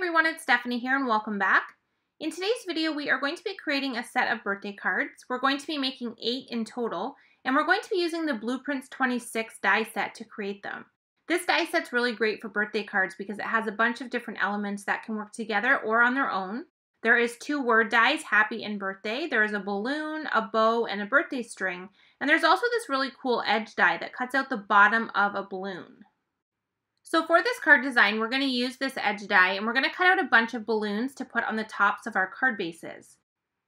everyone, it's Stephanie here and welcome back. In today's video, we are going to be creating a set of birthday cards. We're going to be making 8 in total, and we're going to be using the Blueprints 26 die set to create them. This die set's really great for birthday cards because it has a bunch of different elements that can work together or on their own. There is 2 word dies, happy and birthday. There is a balloon, a bow, and a birthday string. And there's also this really cool edge die that cuts out the bottom of a balloon. So for this card design, we're going to use this edge die and we're going to cut out a bunch of balloons to put on the tops of our card bases.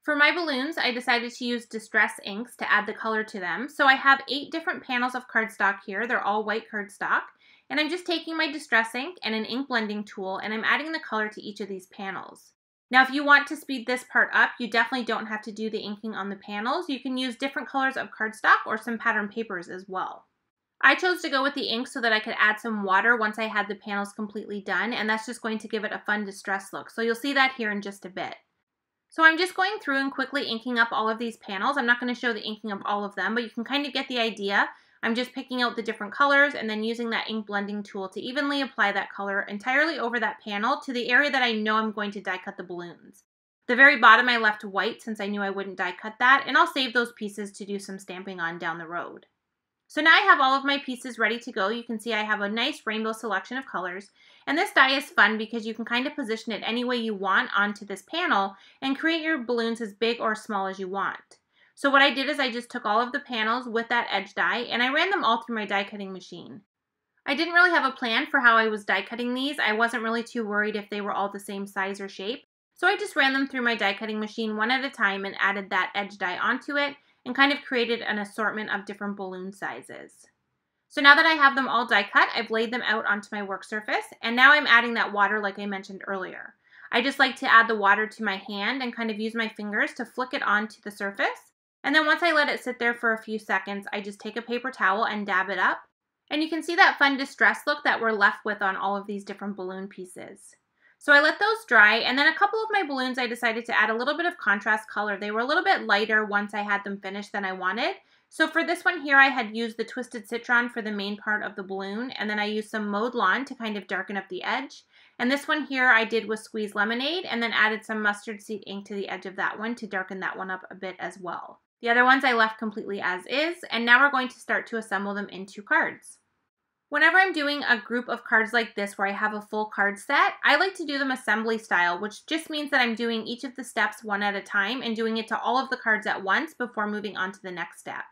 For my balloons, I decided to use distress inks to add the color to them. So I have 8 different panels of cardstock here. They're all white cardstock. And I'm just taking my distress ink and an ink blending tool and I'm adding the color to each of these panels. Now if you want to speed this part up, you definitely don't have to do the inking on the panels. You can use different colors of cardstock or some pattern papers as well. I chose to go with the ink so that I could add some water once I had the panels completely done, and that's just going to give it a fun distress look. So you'll see that here in just a bit. So I'm just going through and quickly inking up all of these panels. I'm not going to show the inking of all of them, but you can kind of get the idea. I'm just picking out the different colors and then using that ink blending tool to evenly apply that color entirely over that panel to the area that I know I'm going to die cut the balloons. The very bottom I left white since I knew I wouldn't die cut that, and I'll save those pieces to do some stamping on down the road. So now I have all of my pieces ready to go. You can see I have a nice rainbow selection of colors. And this die is fun because you can kind of position it any way you want onto this panel and create your balloons as big or small as you want. So what I did is I just took all of the panels with that edge die and I ran them all through my die cutting machine. I didn't really have a plan for how I was die cutting these. I wasn't really too worried if they were all the same size or shape. So I just ran them through my die cutting machine one at a time and added that edge die onto it and kind of created an assortment of different balloon sizes. So now that I have them all die cut, I've laid them out onto my work surface, and now I'm adding that water like I mentioned earlier. I just like to add the water to my hand and kind of use my fingers to flick it onto the surface, and then once I let it sit there for a few seconds, I just take a paper towel and dab it up, and you can see that fun distress look that we're left with on all of these different balloon pieces. So I let those dry, and then a couple of my balloons I decided to add a little bit of contrast color. They were a little bit lighter once I had them finished than I wanted. So for this one here, I had used the Twisted Citron for the main part of the balloon, and then I used some Mowed Lawn to kind of darken up the edge. And this one here I did with Squeeze Lemonade, and then added some mustard seed ink to the edge of that one to darken that one up a bit as well. The other ones I left completely as is, and now we're going to start to assemble them into cards. Whenever I'm doing a group of cards like this where I have a full card set, I like to do them assembly style, which just means that I'm doing each of the steps one at a time and doing it to all of the cards at once before moving on to the next step.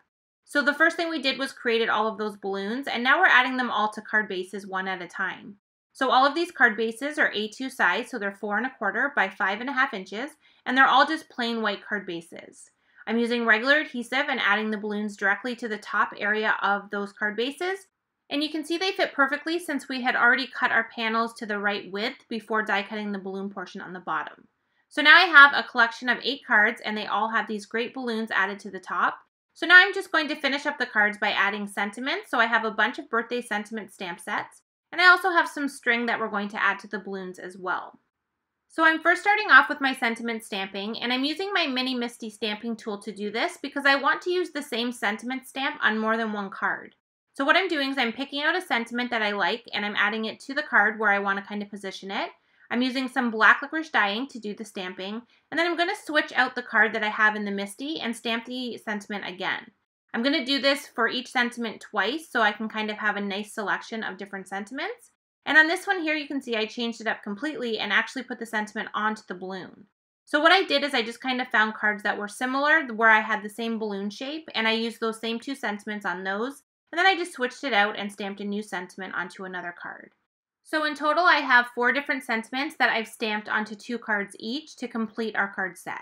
So the first thing we did was created all of those balloons, and now we're adding them all to card bases one at a time. So all of these card bases are A2 size, so they're 4 1/4 by 5 1/2 inches, and they're all just plain white card bases. I'm using regular adhesive and adding the balloons directly to the top area of those card bases. And you can see they fit perfectly since we had already cut our panels to the right width before die cutting the balloon portion on the bottom. So now I have a collection of 8 cards and they all have these great balloons added to the top. So now I'm just going to finish up the cards by adding sentiments. So I have a bunch of birthday sentiment stamp sets, and I also have some string that we're going to add to the balloons as well. So I'm first starting off with my sentiment stamping, and I'm using my Mini Misty stamping tool to do this because I want to use the same sentiment stamp on more than one card. So what I'm doing is I'm picking out a sentiment that I like and I'm adding it to the card where I want to kind of position it. I'm using some black licorice dye ink to do the stamping, and then I'm going to switch out the card that I have in the Misty and stamp the sentiment again. I'm going to do this for each sentiment twice so I can kind of have a nice selection of different sentiments. And on this one here you can see I changed it up completely and actually put the sentiment onto the balloon. So what I did is I just kind of found cards that were similar where I had the same balloon shape, and I used those same 2 sentiments on those. And then I just switched it out and stamped a new sentiment onto another card. So in total I have 4 different sentiments that I've stamped onto 2 cards each to complete our card set.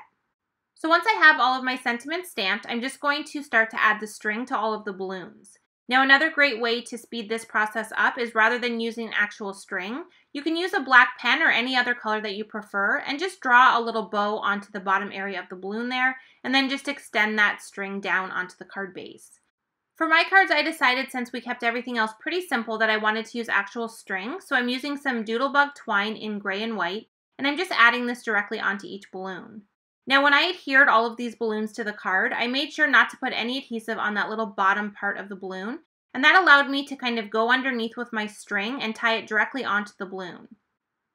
So once I have all of my sentiments stamped, I'm just going to start to add the string to all of the balloons. Now another great way to speed this process up is rather than using actual string, you can use a black pen or any other color that you prefer and just draw a little bow onto the bottom area of the balloon there, and then just extend that string down onto the card base. For my cards, I decided since we kept everything else pretty simple that I wanted to use actual string, so I'm using some Doodlebug twine in gray and white, and I'm just adding this directly onto each balloon. Now when I adhered all of these balloons to the card, I made sure not to put any adhesive on that little bottom part of the balloon, and that allowed me to kind of go underneath with my string and tie it directly onto the balloon.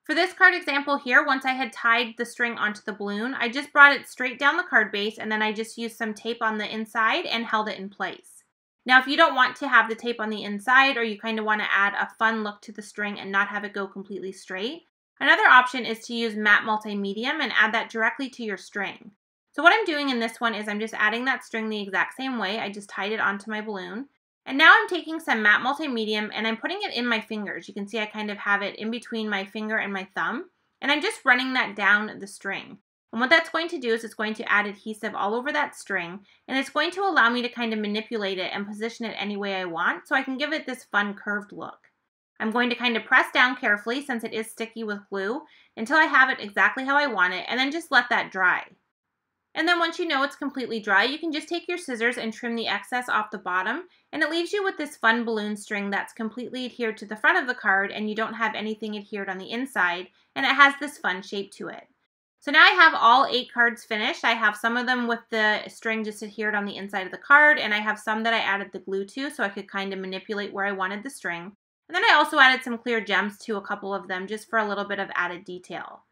For this card example here, once I had tied the string onto the balloon, I just brought it straight down the card base and then I just used some tape on the inside and held it in place. Now, if you don't want to have the tape on the inside, or you kind of want to add a fun look to the string and not have it go completely straight, another option is to use matte multi-medium and add that directly to your string. So what I'm doing in this one is I'm just adding that string the exact same way. I just tied it onto my balloon. And now I'm taking some matte multi-medium and I'm putting it in my fingers. You can see I kind of have it in between my finger and my thumb. And I'm just running that down the string. And what that's going to do is it's going to add adhesive all over that string. And it's going to allow me to kind of manipulate it and position it any way I want so I can give it this fun curved look. I'm going to kind of press down carefully since it is sticky with glue until I have it exactly how I want it, and then just let that dry. And then once you know it's completely dry, you can just take your scissors and trim the excess off the bottom, and it leaves you with this fun balloon string that's completely adhered to the front of the card and you don't have anything adhered on the inside, and it has this fun shape to it. So now I have all 8 cards finished. I have some of them with the string just adhered on the inside of the card, and I have some that I added the glue to so I could kind of manipulate where I wanted the string. And then I also added some clear gems to a couple of them just for a little bit of added detail.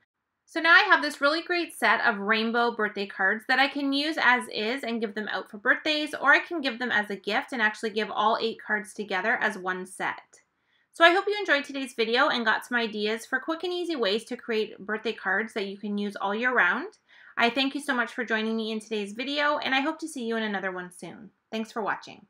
So now I have this really great set of rainbow birthday cards that I can use as is and give them out for birthdays, or I can give them as a gift and actually give all 8 cards together as one set. So I hope you enjoyed today's video and got some ideas for quick and easy ways to create birthday cards that you can use all year round. I thank you so much for joining me in today's video, and I hope to see you in another one soon. Thanks for watching.